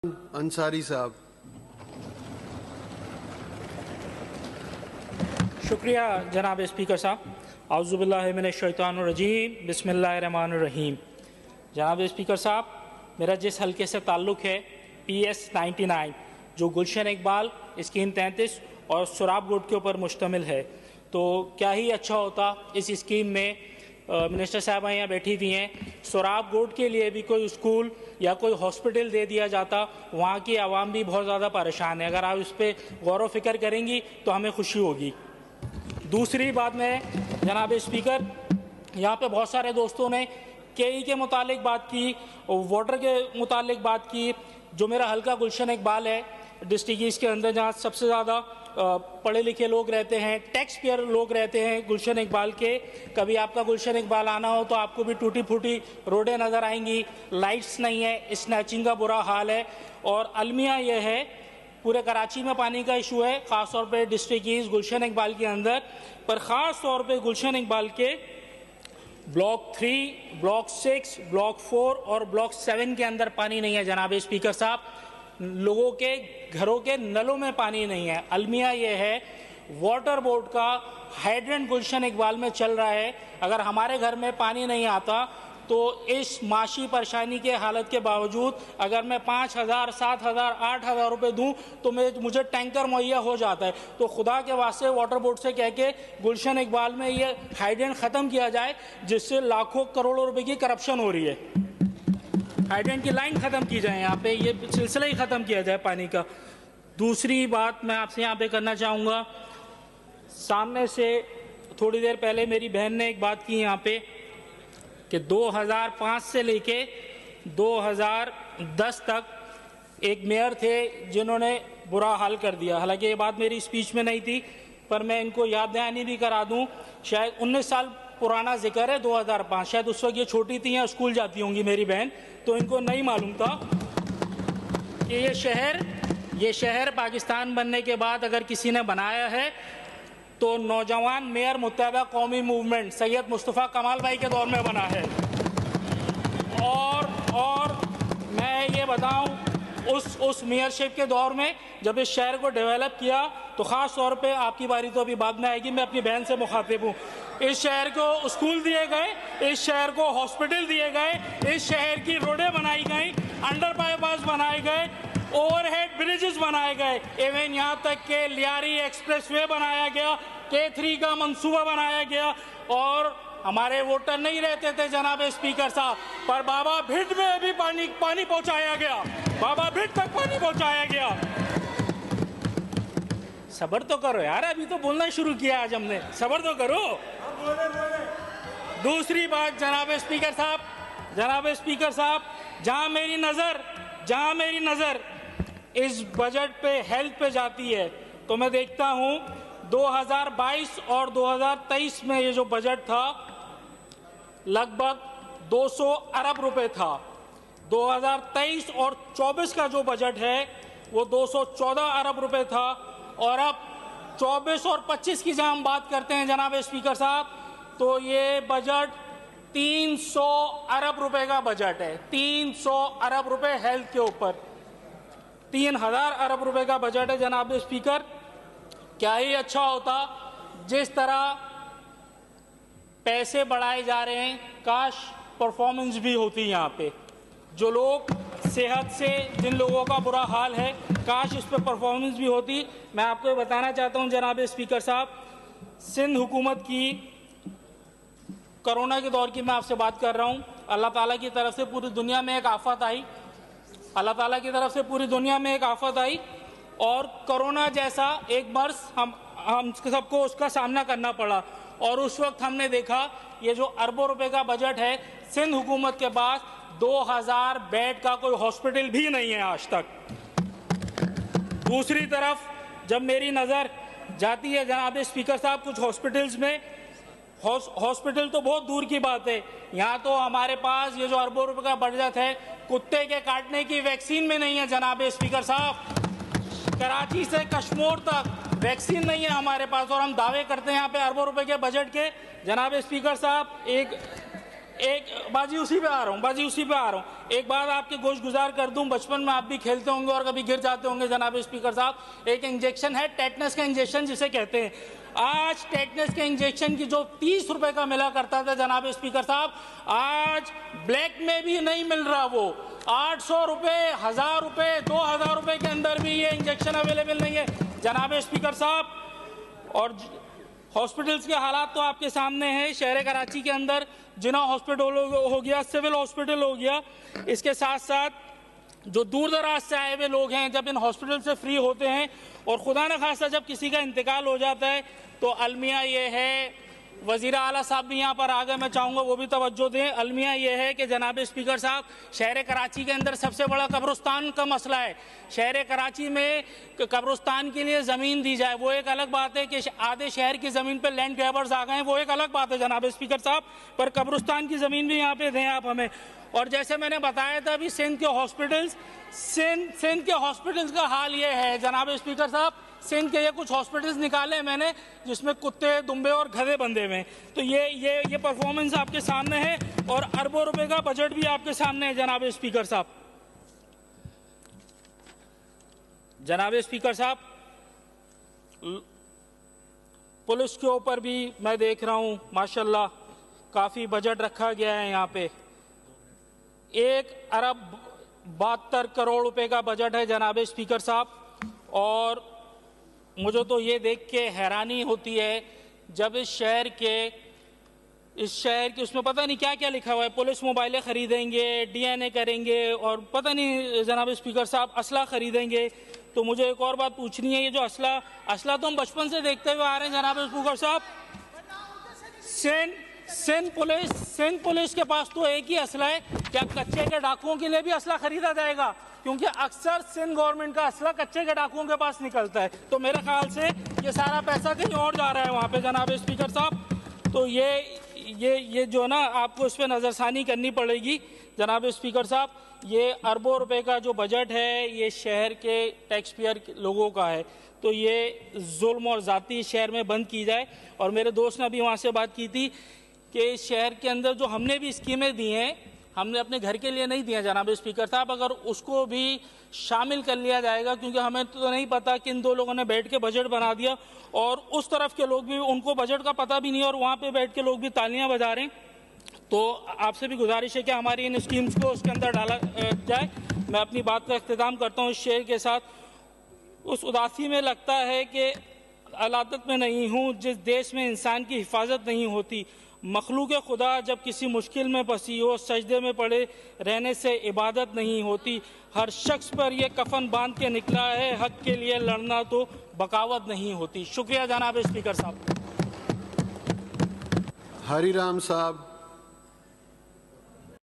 अंसारी साहब। शुक्रिया जनाब स्पीकर साहब। आउज़ुबिल्लाहि मिनश्शैतानिर्रजीम, बिस्मिल्लाहिर्रहमानिर्रहीम। जनाब स्पीकर साहब, मेरा जिस हल्के से ताल्लुक़ है PS 99 जो गुलशन इकबाल स्कीम 33 और सुराब गुट के ऊपर मुश्तमिल है, तो क्या ही अच्छा होता इस स्कीम में मिनिस्टर साहब यहाँ बैठी हुई हैं, सुराब गुट के लिए भी कोई स्कूल या कोई हॉस्पिटल दे दिया जाता। वहाँ की आवाम भी बहुत ज़्यादा परेशान है। अगर आप इस पर गौर व फिक्र करेंगी तो हमें खुशी होगी। दूसरी बात में जनाब स्पीकर, यहाँ पे बहुत सारे दोस्तों ने KE के मुतालिक बात की, वाटर के मुतालिक बात की। जो मेरा हल्का गुलशन इकबाल है डिस्ट्रिक्ट ईस्ट के अंदर, जहाँ सबसे ज़्यादा पढ़े लिखे लोग रहते हैं, टैक्स पेयर लोग रहते हैं गुलशन इकबाल के। कभी आपका गुलशन इकबाल आना हो तो आपको भी टूटी फूटी रोडें नज़र आएंगी, लाइट्स नहीं है, स्नैचिंग का बुरा हाल है। और अलमिया ये है, पूरे कराची में पानी का इशू है, ख़ास तौर पे डिस्ट्रिक्ट ईस्ट गुलशन इकबाल के अंदर, पर ख़ास तौर पे गुलशन इकबाल के ब्लॉक 3, ब्लॉक 6, ब्लॉक 4 और ब्लॉक 7 के अंदर पानी नहीं है। जनाब स्पीकर साहब, लोगों के घरों के नलों में पानी नहीं है। अलमिया ये है, वाटर बोर्ड का हाइड्रेंट गुलशन इकबाल में चल रहा है। अगर हमारे घर में पानी नहीं आता तो इस माशी परेशानी के हालत के बावजूद अगर मैं 5,000, 7,000, 8,000 रुपये दूँ तो मुझे टैंकर मुहैया हो जाता है। तो खुदा के वास्ते वाटर बोर्ड से कह के गुलशन इकबाल में ये हाइड्रेंट ख़त्म किया जाए, जिससे लाखों करोड़ों रुपए की करप्शन हो रही है। हाइड्रेंट की लाइन ख़त्म की जाए, यहाँ पे ये सिलसिला ही ख़त्म किया जाए पानी का। दूसरी बात मैं आपसे यहाँ पे करना चाहूँगा, सामने से थोड़ी देर पहले मेरी बहन ने एक बात की यहाँ पे कि 2005 से लेके 2010 तक एक मेयर थे जिन्होंने बुरा हाल कर दिया। हालांकि ये बात मेरी स्पीच में नहीं थी, पर मैं इनको याद दहानी भी करा दूं। शायद 19 साल पुराना जिक्र है 2005, शायद उस वक्त ये छोटी थी या स्कूल जाती होंगी मेरी बहन, तो इनको नहीं मालूम था कि ये शहर पाकिस्तान बनने के बाद अगर किसी ने बनाया है तो नौजवान मेयर मुत्तहदा कौमी मूवमेंट सैयद मुस्तफ़ा कमाल भाई के दौर में बना है। और मैं ये बताऊं, उस मेयरशिप के दौर में जब इस शहर को डेवलप किया, तो ख़ास तौर पे आपकी बारी तो अभी बाद में आएगी, मैं अपनी बहन से मुखातिब हूँ। इस शहर को स्कूल दिए गए, इस शहर को हॉस्पिटल दिए गए, इस शहर की रोडें बनाई गई, अंडर पास बनाए गए, ओवरहेड ब्रिजेस बनाए गए, इवन यहाँ तक के लियारी एक्सप्रेसवे बनाया गया, K3 का मंसूबा बनाया गया। और हमारे वोटर नहीं रहते थे जनाब स्पीकर साहब, पर बाबा भिट में भी पानी पहुंचाया गया, बाबा भिट तक पानी पहुंचाया गया। सब्र तो करो यार, अभी तो बोलना शुरू किया आज हमने, सब्र तो करो। दूसरी बात जनाब स्पीकर साहब, जहां मेरी नजर इस बजट पे हेल्थ पे जाती है, तो मैं देखता हूं 2022 और 2023 में ये जो बजट था लगभग 200 अरब रुपए था। 2023 और 24 का जो बजट है वो 214 अरब रुपए था। और अब 24 और 25 की जहां हम बात करते हैं जनाब स्पीकर साहब, तो ये बजट 300 अरब रुपए का बजट है। 300 अरब रुपए हेल्थ के ऊपर, 3,000 अरब रुपए का बजट है जनाब स्पीकर। क्या ही अच्छा होता, जिस तरह पैसे बढ़ाए जा रहे हैं, काश परफॉर्मेंस भी होती यहाँ पे। जो लोग सेहत से, जिन लोगों का बुरा हाल है, काश इस पर परफॉर्मेंस भी होती। मैं आपको ये बताना चाहता हूँ जनाब स्पीकर साहब, सिंध हुकूमत की कोरोना के दौर की मैं आपसे बात कर रहा हूँ। अल्लाह ताला की तरफ से पूरी दुनिया में एक आफत आई, और कोरोना जैसा एक मर्ज हम सबको उसका सामना करना पड़ा। और उस वक्त हमने देखा ये जो अरबों रुपए का बजट है, सिंध हुकूमत के पास 2000 बेड का कोई हॉस्पिटल भी नहीं है आज तक। दूसरी तरफ जब मेरी नज़र जाती है जनाब स्पीकर साहब कुछ हॉस्पिटल्स में, हॉस्पिटल तो बहुत दूर की बात है, यहाँ तो हमारे पास ये जो अरबों रुपए का बजट है, कुत्ते के काटने की वैक्सीन में नहीं है जनाब स्पीकर साहब। कराची से कश्मीर तक वैक्सीन नहीं है हमारे पास, और हम दावे करते हैं यहाँ पे अरबों रुपए के बजट के। जनाब स्पीकर साहब, एक बाजी उसी पे आ रहा हूँ। एक बात आपके गोश गुजार कर दूं, बचपन में आप भी खेलते होंगे और कभी गिर जाते होंगे जनाब स्पीकर साहब। एक इंजेक्शन है टेटनस का इंजेक्शन जिसे कहते हैं। आज टेटनस के इंजेक्शन की जो 30 रुपए का मिला करता था जनाब स्पीकर साहब, आज ब्लैक में भी नहीं मिल रहा। वो 800 रुपए, 1000 रुपए, 2000 रुपए के अंदर भी ये इंजेक्शन अवेलेबल नहीं है जनाब स्पीकर साहब। और हॉस्पिटल्स के हालात तो आपके सामने हैं। शहर कराची के अंदर जिना हॉस्पिटल हो गया, सिविल हॉस्पिटल हो गया, इसके साथ साथ जो दूर दराज से आए हुए लोग हैं जब इन हॉस्पिटल से फ्री होते हैं और खुदा न खास्ता जब किसी का इंतकाल हो जाता है तो अलमिया ये है, वज़ीर आला साहब भी यहाँ पर आ गए, मैं चाहूँगा वो भी तवज्जो दें। अलमिया ये है कि जनाब स्पीकर साहब, शहर कराची के अंदर सबसे बड़ा कब्रिस्तान का मसला है। शहर कराची में कब्रिस्तान के लिए ज़मीन दी जाए, वो एक अलग बात है कि आधे शहर की ज़मीन पर लैंड ग्रैबर्स आ गए हैं, वो एक अलग बात है जनाब स्पीकर साहब, पर कब्रिस्तान की ज़मीन भी यहाँ पे दें आप हमें। और जैसे मैंने बताया था अभी सिंध के हॉस्पिटल्स का हाल ये है जनाब स्पीकर साहब, सिंध के ये कुछ हॉस्पिटल्स निकाले हैं मैंने जिसमें कुत्ते, दुम्बे और गधे बंधे हुए हैं। तो ये परफॉर्मेंस आपके सामने है और अरबों रुपए का बजट भी आपके सामने है जनाब स्पीकर साहब। जनाब स्पीकर साहब, पुलिस के ऊपर भी मैं देख रहा हूं माशाल्लाह काफी बजट रखा गया है। यहाँ पे 1 अरब 72 करोड़ रुपए का बजट है जनाब स्पीकर साहब। और मुझे तो ये देख के हैरानी होती है जब इस शहर के उसमें पता नहीं क्या क्या लिखा हुआ है, पुलिस मोबाइलें खरीदेंगे, DNA करेंगे और पता नहीं जनाब स्पीकर साहब असला खरीदेंगे। तो मुझे एक और बात पूछनी है, ये जो असला तो हम बचपन से देखते हुए आ रहे हैं जनाब स्पीकर साहब। सिंध पुलिस के पास तो एक ही असला है, क्या कच्चे के डाकुओं के लिए भी असला खरीदा जाएगा? क्योंकि अक्सर सिंध गवर्नमेंट का असला कच्चे के डाकुओं के पास निकलता है। तो मेरे ख्याल से ये सारा पैसा कहीं और जा रहा है वहाँ पे जनाब स्पीकर साहब। तो ये जो ना आपको इस पर नज़रसानी करनी पड़ेगी जनाब स्पीकर साहब। ये अरबों रुपए का जो बजट है ये शहर के टैक्स पेयर लोगों का है, तो ये जुल्म और ज़ाती शहर में बंद की जाए। और मेरे दोस्त ने अभी वहाँ से बात की थी कि शहर के अंदर जो हमने भी स्कीमें दी हैं, हमने अपने घर के लिए नहीं दिया जनाब स्पीकर साहब, अगर उसको भी शामिल कर लिया जाएगा, क्योंकि हमें तो नहीं पता कि इन 2 लोगों ने बैठ के बजट बना दिया और उस तरफ के लोग भी, उनको बजट का पता भी नहीं और वहाँ पे बैठ के लोग भी तालियां बजा रहे हैं। तो आपसे भी गुजारिश है कि हमारी इन स्कीम्स को उसके अंदर डाला जाए। मैं अपनी बात का इख्तिताम करता हूँ इस शेर के साथ। उस उदासी में लगता है कि अलादत में नहीं हूँ जिस देश में इंसान की हिफाजत नहीं होती। मखलूक खुदा जब किसी मुश्किल में फंसी हो, सजदे में पड़े रहने से इबादत नहीं होती। हर शख्स पर यह कफन बांध के निकला है, हक के लिए लड़ना तो बगावत नहीं होती। शुक्रिया जनाब स्पीकर साहब। हरी राम साहब।